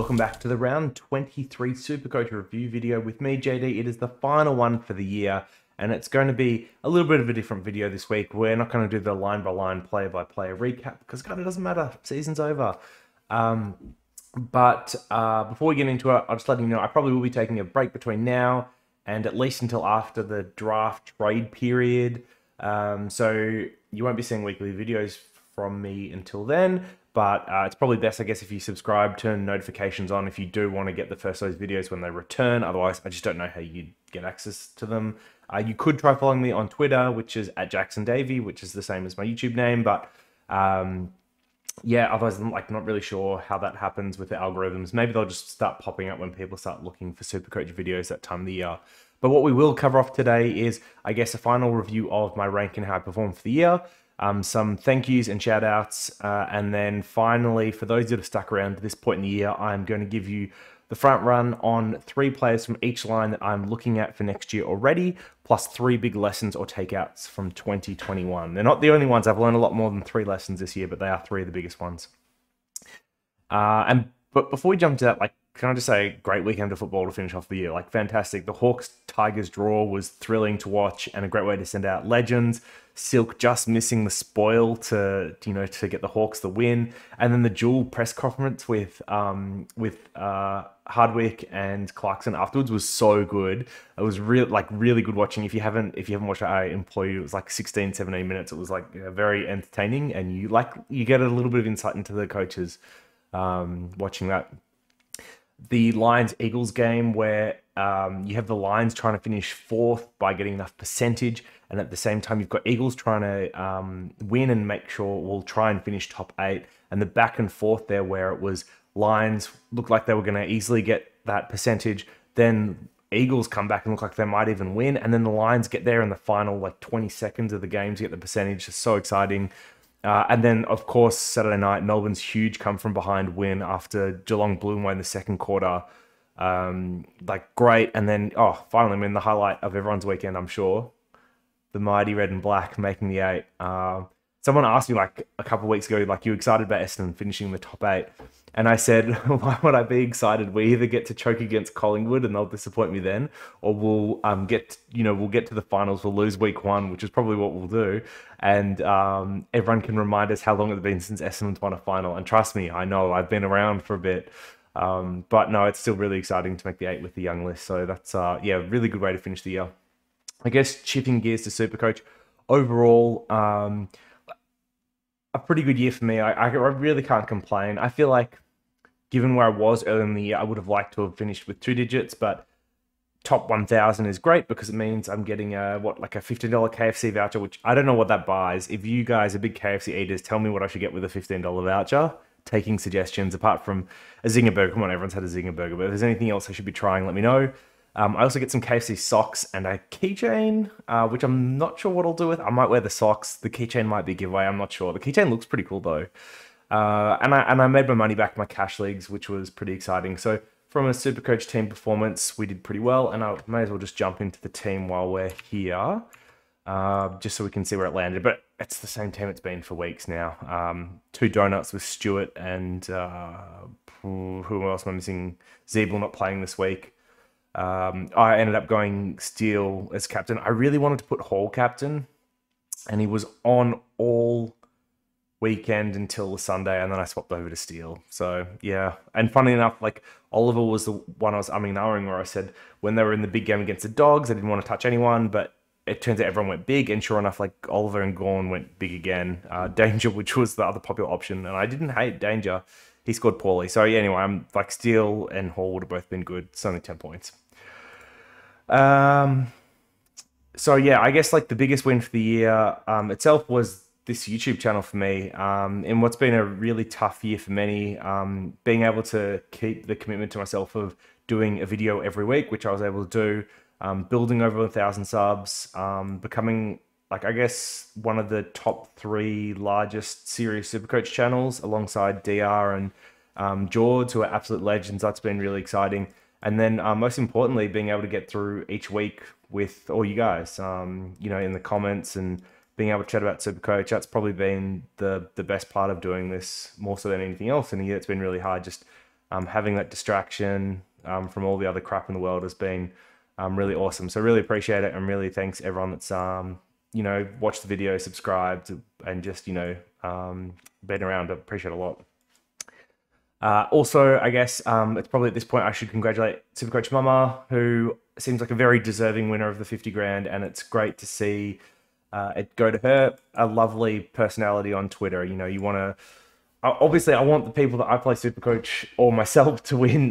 Welcome back to the round 23 Supercoach review video with me, JD. It is the final one for the year, and it's going to be a little bit of a different video this week. We're not going to do the line-by-line, player-by-player recap, because God, it doesn't matter. Season's over. But before we get into it, I'll just let you know, I probably will be taking a break between now and at least until after the draft trade period. So you won't be seeing weekly videos from me until then. But it's probably best, I guess, if you subscribe, turn notifications on if you do want to get the first of those videos when they return. Otherwise, I just don't know how you get access to them. You could try following me on Twitter, which is @JacksonDavey, which is the same as my YouTube name. But yeah, otherwise, I'm not really sure how that happens with the algorithms. Maybe they'll just start popping up when people start looking for Supercoach videos that time of the year. But what we will cover off today is, I guess, a final review of my rank and how I performed for the year. Some thank yous and shout outs. And then finally, for those that have stuck around to this point in the year, I'm going to give you the front run on 3 players from each line that I'm looking at for next year already, plus 3 big lessons or takeouts from 2021. They're not the only ones. I've learned a lot more than 3 lessons this year, but they are 3 of the biggest ones. But before we jump to that, can I just say, great weekend of football to finish off the year. Fantastic. The Hawks-Tigers draw was thrilling to watch and a great way to send out legends. Silk just missing the spoil to get the Hawks the win. And then the dual press conference with Hardwick and Clarkson afterwards was so good. It was really good watching. If you haven't watched it, I implore you. It was 16, 17 minutes. It was very entertaining, and you get a little bit of insight into the coaches watching that. The Lions-Eagles game where you have the Lions trying to finish 4th by getting enough percentage, and at the same time you've got Eagles trying to win and make sure we'll try and finish top 8, and the back and forth there where it was Lions looked like they were going to easily get that percentage, then Eagles come back and look like they might even win, and then the Lions get there in the final 20 seconds of the game to get the percentage. It's so exciting. And then, of course, Saturday night, Melbourne's huge come-from-behind win after Geelong blew them away in the second quarter. Great. And then, finally, the highlight of everyone's weekend, I'm sure, the mighty red and black making the 8. Someone asked me, a couple of weeks ago, you excited about Essendon finishing the top 8? And I said, why would I be excited? We either get to choke against Collingwood and they'll disappoint me then, or we'll get to the finals, we'll lose week 1, which is probably what we'll do. And everyone can remind us how long it's been since Essendon's won a final. And trust me, I know, I've been around for a bit. But no, it's still really exciting to make the 8 with the young list. So that's, really good way to finish the year. I guess shifting gears to Supercoach, overall, a pretty good year for me. I really can't complain. I feel like, given where I was early in the year, I would have liked to have finished with 2 digits, but top 1,000 is great because it means I'm getting a $15 KFC voucher, which I don't know what that buys. If you guys are big KFC eaters, tell me what I should get with a $15 voucher. Taking suggestions, apart from a Zinger Burger. Come on, everyone's had a Zinger Burger, but if there's anything else I should be trying, let me know. I also get some KFC socks and a keychain, which I'm not sure what I'll do with. I might wear the socks. The keychain might be a giveaway. I'm not sure. The keychain looks pretty cool though. And I made my money back in my cash leagues, which was pretty exciting. So from a Supercoach team performance, we did pretty well. And I may as well just jump into the team while we're here, just so we can see where it landed. But it's the same team it's been for weeks now. 2 donuts with Stewart and who else am I missing? Zeeble not playing this week. I ended up going Steele as captain. I really wanted to put Hall captain, and he was on all weekend until Sunday, and then I swapped over to Steele. So yeah, and funny enough, Oliver was the one I was umming and ahhing, where I said when they were in the big game against the Dogs, I didn't want to touch anyone, but it turns out everyone went big, and sure enough, Oliver and Gawn went big again. Danger, which was the other popular option, and I didn't hate Danger. He scored poorly. So yeah, anyway, I'm Steele and Hall would have both been good. It's only 10 points. So yeah, I guess the biggest win for the year itself was this YouTube channel for me. In what's been a really tough year for many, being able to keep the commitment to myself of doing a video every week, which I was able to do, building over 1,000 subs, becoming I guess one of the top 3 largest serious Supercoach channels alongside DR and George, who are absolute legends. That's been really exciting. And then most importantly, being able to get through each week with all you guys, in the comments and being able to chat about Supercoach. That's probably been the best part of doing this, more so than anything else. And yeah, it's been really hard just having that distraction from all the other crap in the world has been really awesome. So really appreciate it, and really thanks everyone that's watched the video, subscribed, and just been around. I appreciate it a lot. Also, I guess it's probably at this point I should congratulate Supercoach Mama, who seems like a very deserving winner of the 50 grand, and it's great to see it go to her. A lovely personality on Twitter. You want to... Obviously, I want the people that I play Supercoach or myself to win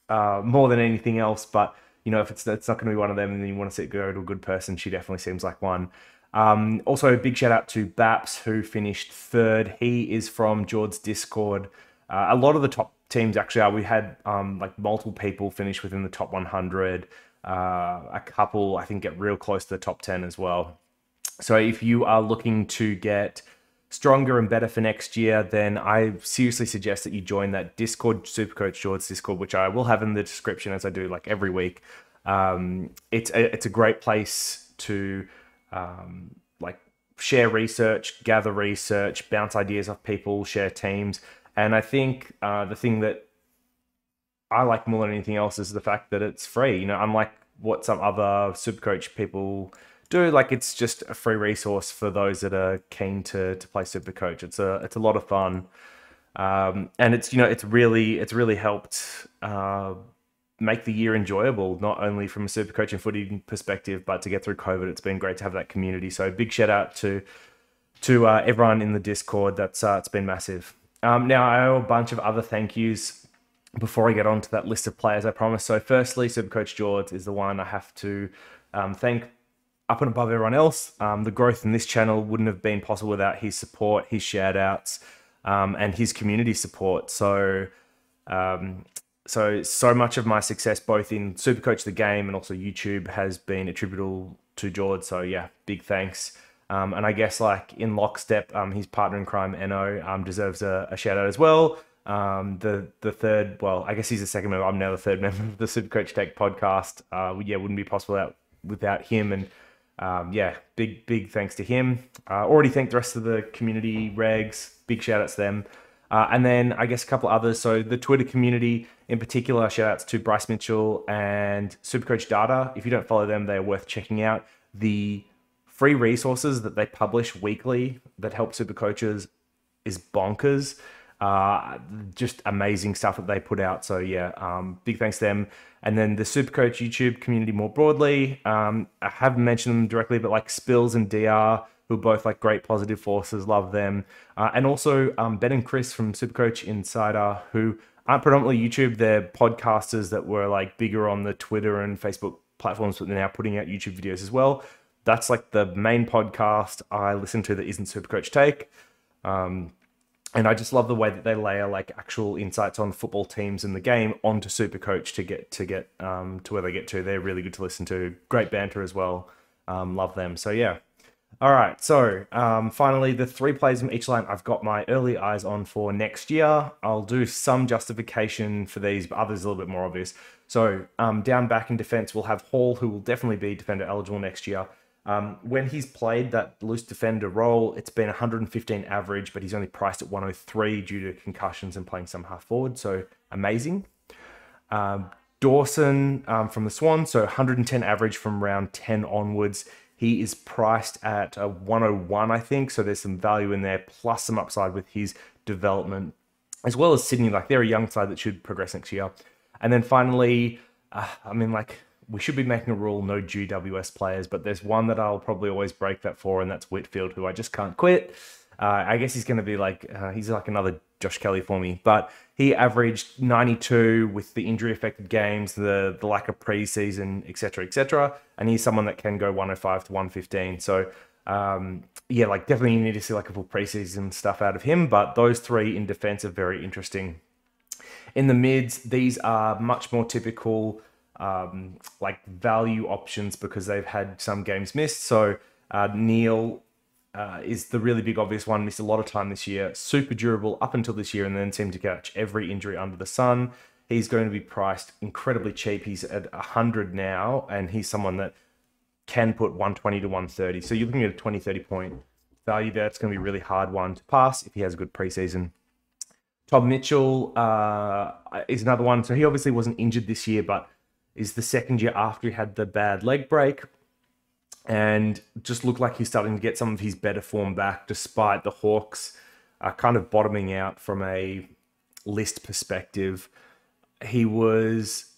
more than anything else, but if it's not going to be one of them, and then you want to see it go to a good person, she definitely seems like one. Also, a big shout out to Baps, who finished third. He is from George's Discord. A lot of the top teams actually are. We had multiple people finish within the top 100. A couple, I think, get real close to the top 10 as well. So if you are looking to get stronger and better for next year, then I seriously suggest that you join that Discord, Supercoach George's Discord, which I will have in the description as I do every week. It's a great place to share research, gather research, bounce ideas off people, share teams. And I think the thing that I like more than anything else is the fact that it's free. Unlike what some other Supercoach people do, it's just a free resource for those that are keen to play Supercoach. It's a lot of fun, and it's really helped make the year enjoyable, not only from a Supercoach and footy perspective, but to get through COVID. It's been great to have that community. So big shout out to everyone in the Discord. That's it's been massive. Now I owe a bunch of other thank yous before I get on to that list of players I promised. So firstly, Supercoach George is the one I have to thank up and above everyone else. The growth in this channel wouldn't have been possible without his support, his shout outs, and his community support. So much of my success, both in Supercoach the game and also YouTube, has been attributable to George. So yeah, big thanks. And I guess in lockstep, his partner in crime, Eno, deserves a shout out as well. The third, well, I guess he's the second member. I'm now the third member of the Supercoach Tech podcast. Wouldn't be possible without him. And big thanks to him. Already thanked the rest of the community regs. Big shout outs to them. And then I guess a couple others. So the Twitter community in particular, shout outs to Bryce Mitchell and Supercoach Data. If you don't follow them, they're worth checking out. The free resources that they publish weekly that help Supercoaches is bonkers. Just amazing stuff that they put out. So big thanks to them. And then the Supercoach YouTube community more broadly. I haven't mentioned them directly, but Spills and DR, who are both great positive forces, love them. And also Ben and Chris from Supercoach Insider, who aren't predominantly YouTube, they're podcasters that were bigger on the Twitter and Facebook platforms, but they're now putting out YouTube videos as well. That's the main podcast I listen to that isn't Supercoach Take. And I just love the way that they layer actual insights on football teams and the game onto Supercoach to get to where they get to. They're really good to listen to. Great banter as well. Love them. So yeah. All right. So finally, the three players from each line I've got my early eyes on for next year. I'll do some justification for these, but others a little bit more obvious. So down back in defense, we'll have Hall, who will definitely be defender eligible next year. When he's played that loose defender role, it's been 115 average, but he's only priced at 103 due to concussions and playing some half forward. So amazing. Dawson from the Swans, so 110 average from round 10 onwards. He is priced at a 101, I think. So there's some value in there, plus some upside with his development, as well as Sydney. They're a young side that should progress next year. And then finally, we should be making a rule, no GWS players, but there's one that I'll probably always break that for, and that's Whitfield, who I just can't quit. I guess he's going to be he's another Josh Kelly for me, but he averaged 92 with the injury-affected games, the lack of preseason, etc., and he's someone that can go 105 to 115. So, definitely you need to see a full preseason stuff out of him, but those three in defense are very interesting. In the mids, these are much more typical value options because they've had some games missed. So Neil is the really big obvious one. Missed a lot of time this year. Super durable up until this year, and then seemed to catch every injury under the sun. He's going to be priced incredibly cheap. He's at 100 now, and he's someone that can put 120 to 130. So you're looking at a 20, 30 point value there. It's going to be a really hard one to pass if he has a good preseason. Tom Mitchell is another one. So he obviously wasn't injured this year, but is the second year after he had the bad leg break, and just looked like he's starting to get some of his better form back, despite the Hawks kind of bottoming out from a list perspective. He was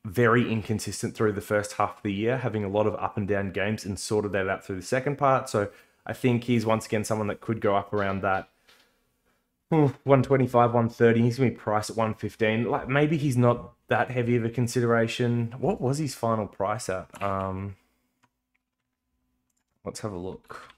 very inconsistent through the first half of the year, having a lot of up and down games, and sorted that out through the second part. So I think he's once again someone that could go up around that 125, 130. He's going to be priced at 115. Like, maybe he's not that heavy of a consideration. What was his final price at? Let's have a look.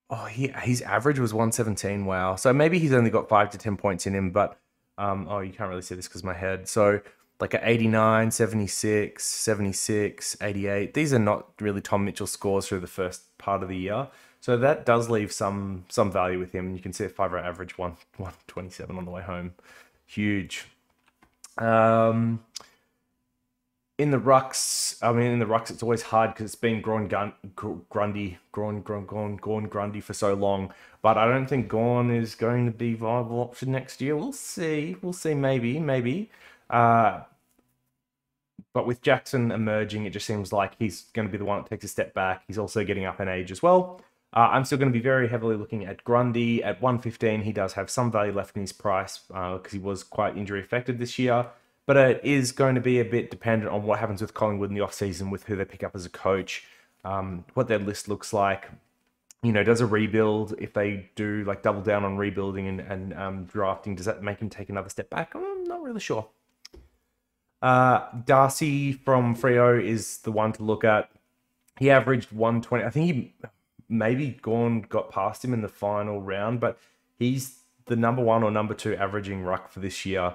Oh, his average was 117. Wow. So maybe he's only got 5 to 10 points in him, but oh, you can't really see this because my head. So like a 89, 76, 76, 88. These are not really Tom Mitchell scores through the first part of the year. So that does leave some value with him. You can see a 5-row average 127 on the way home. Huge. In the rucks, it's always hard because it's been Grundy for so long. But I don't think Gawn is going to be a viable option next year. We'll see. Maybe. But with Jackson emerging, it just seems like he's going to be the one that takes a step back. He's also getting up in age as well. I'm still going to be very heavily looking at Grundy. At 115, he does have some value left in his price because he was quite injury affected this year. But it is going to be a bit dependent on what happens with Collingwood in the offseason, with who they pick up as a coach, what their list looks like. Does a rebuild, if they do like double down on rebuilding and drafting, does that make him take another step back? I'm not really sure. Darcy from Freo is the one to look at. He averaged 120. I think he maybe got past him in the final round, but he's the number 1 or number 2 averaging ruck for this year.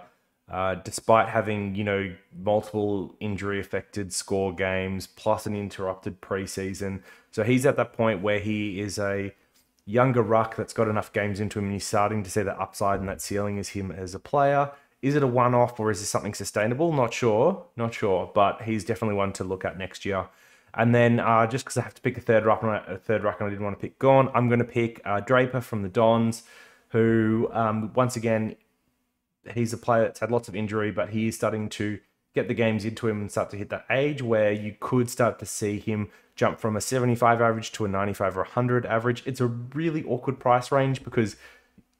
Despite having, multiple injury-affected score games, plus an interrupted preseason. So he's at that point where he is a younger ruck that's got enough games into him, and he's starting to see that upside and that ceiling as him as a player. Is it a one-off, or is this something sustainable? Not sure, but he's definitely one to look at next year. And then just because I have to pick a third ruck and I didn't want to pick Gawn, I'm going to pick Draper from the Dons, who, once again, he's a player that's had lots of injury, but he is starting to get the games into him and start to hit that age where you could start to see him jump from a 75 average to a 95 or 100 average. It's a really awkward price range because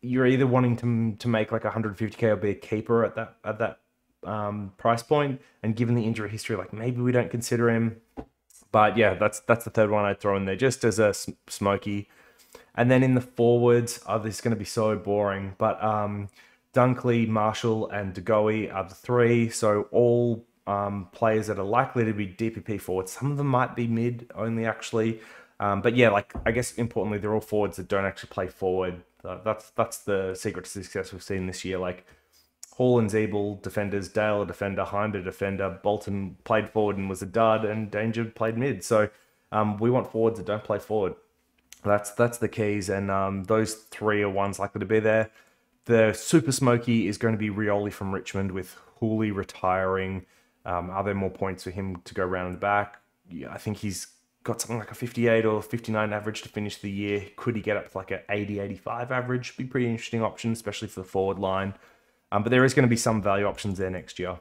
you're either wanting to make like 150k or be a keeper at that price point, and given the injury history, like maybe we don't consider him. But yeah, that's the third one I'd throw in there just as a smoky. And then in the forwards, this is going to be so boring, but Dunkley, Marshall, and DeGoey are the 3. So all players that are likely to be DPP forwards. Some of them might be mid only, actually. But yeah, like I guess importantly, they're all forwards that don't actually play forward. That's the secret to success we've seen this year. Like Hall and Zeeble, defenders, Dale, a defender, Hind, a defender, Bolton played forward and was a dud, and Danger played mid. So we want forwards that don't play forward. That's the keys, and those 3 are ones likely to be there. The super smoky is going to be Rioli from Richmond, with Hooley retiring. Are there more points for him to go round and back? Yeah, I think he's got something like a 58 or 59 average to finish the year. Could he get up to like an 80, 85 average? Be a pretty interesting option, especially for the forward line. But there is going to be some value options there next year.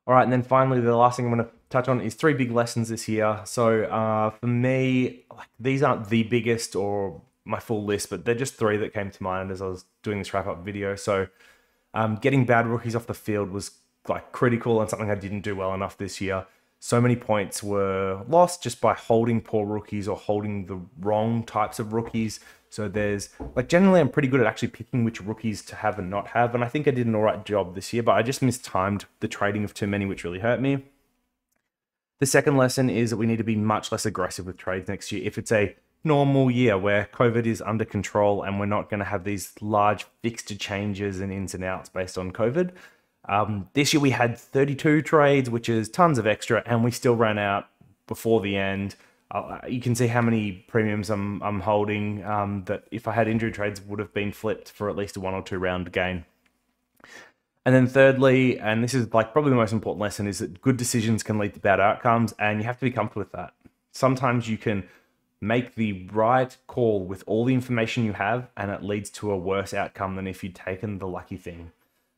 All right, and then finally, the last thing I'm going to touch on is 3 big lessons this year. So for me, like, these aren't the biggest or my full list, but they're just 3 that came to mind as I was doing this wrap-up video. So getting bad rookies off the field was like critical and something I didn't do well enough this year. So many points were lost just by holding poor rookies or holding the wrong types of rookies. So there's, like, generally I'm pretty good at actually picking which rookies to have and not have, and I think I did an all right job this year, but I just mistimed the trading of too many, which really hurt me. The second lesson is that we need to be much less aggressive with trades next year. If it's a normal year where COVID is under control and we're not going to have these large fixture changes and ins and outs based on COVID. This year we had 32 trades, which is tons of extra, and we still ran out before the end. You can see how many premiums I'm holding, that if I had injury trades would have been flipped for at least a 1 or 2 round gain. And then thirdly, and this is like probably the most important lesson, is that good decisions can lead to bad outcomes, and you have to be comfortable with that. Sometimes you can make the right call with all the information you have, and it leads to a worse outcome than if you'd taken the lucky thing.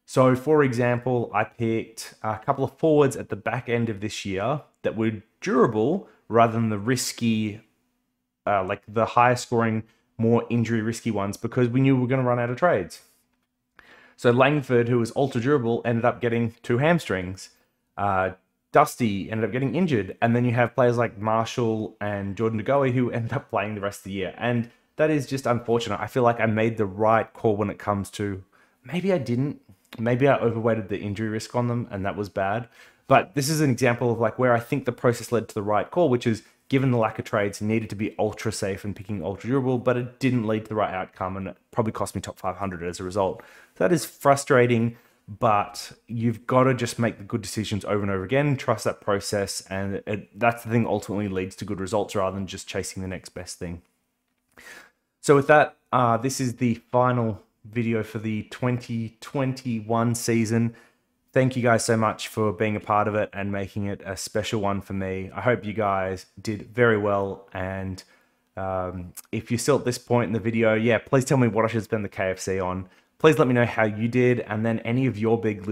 So, for example, I picked a couple of forwards at the back end of this year that were durable rather than the risky, like the higher scoring, more injury risky ones, because we knew we were going to run out of trades. So Langford, who was ultra durable, ended up getting 2 hamstrings. Dusty ended up getting injured. And then you have players like Marshall and Jordan DeGoey who ended up playing the rest of the year. And that is just unfortunate. I feel like I made the right call when it comes to, maybe I didn't. Maybe I overweighted the injury risk on them, and that was bad. But this is an example of like where I think the process led to the right call, which is, given the lack of trades, needed to be ultra safe and picking ultra durable, but it didn't lead to the right outcome, and it probably cost me top 500 as a result. So that is frustrating, but you've got to just make the good decisions over and over again, trust that process, and that's the thing ultimately leads to good results rather than just chasing the next best thing. So with that, this is the final video for the 2021 season. Thank you guys so much for being a part of it and making it a special one for me. I hope you guys did very well. And if you're still at this point in the video, yeah, please tell me what I should spend the KFC on. Please let me know how you did, and then any of your big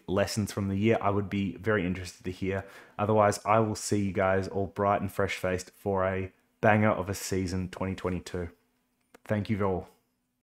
lessons from the year. I would be very interested to hear. Otherwise, I will see you guys all bright and fresh-faced for a banger of a season 2022. Thank you all.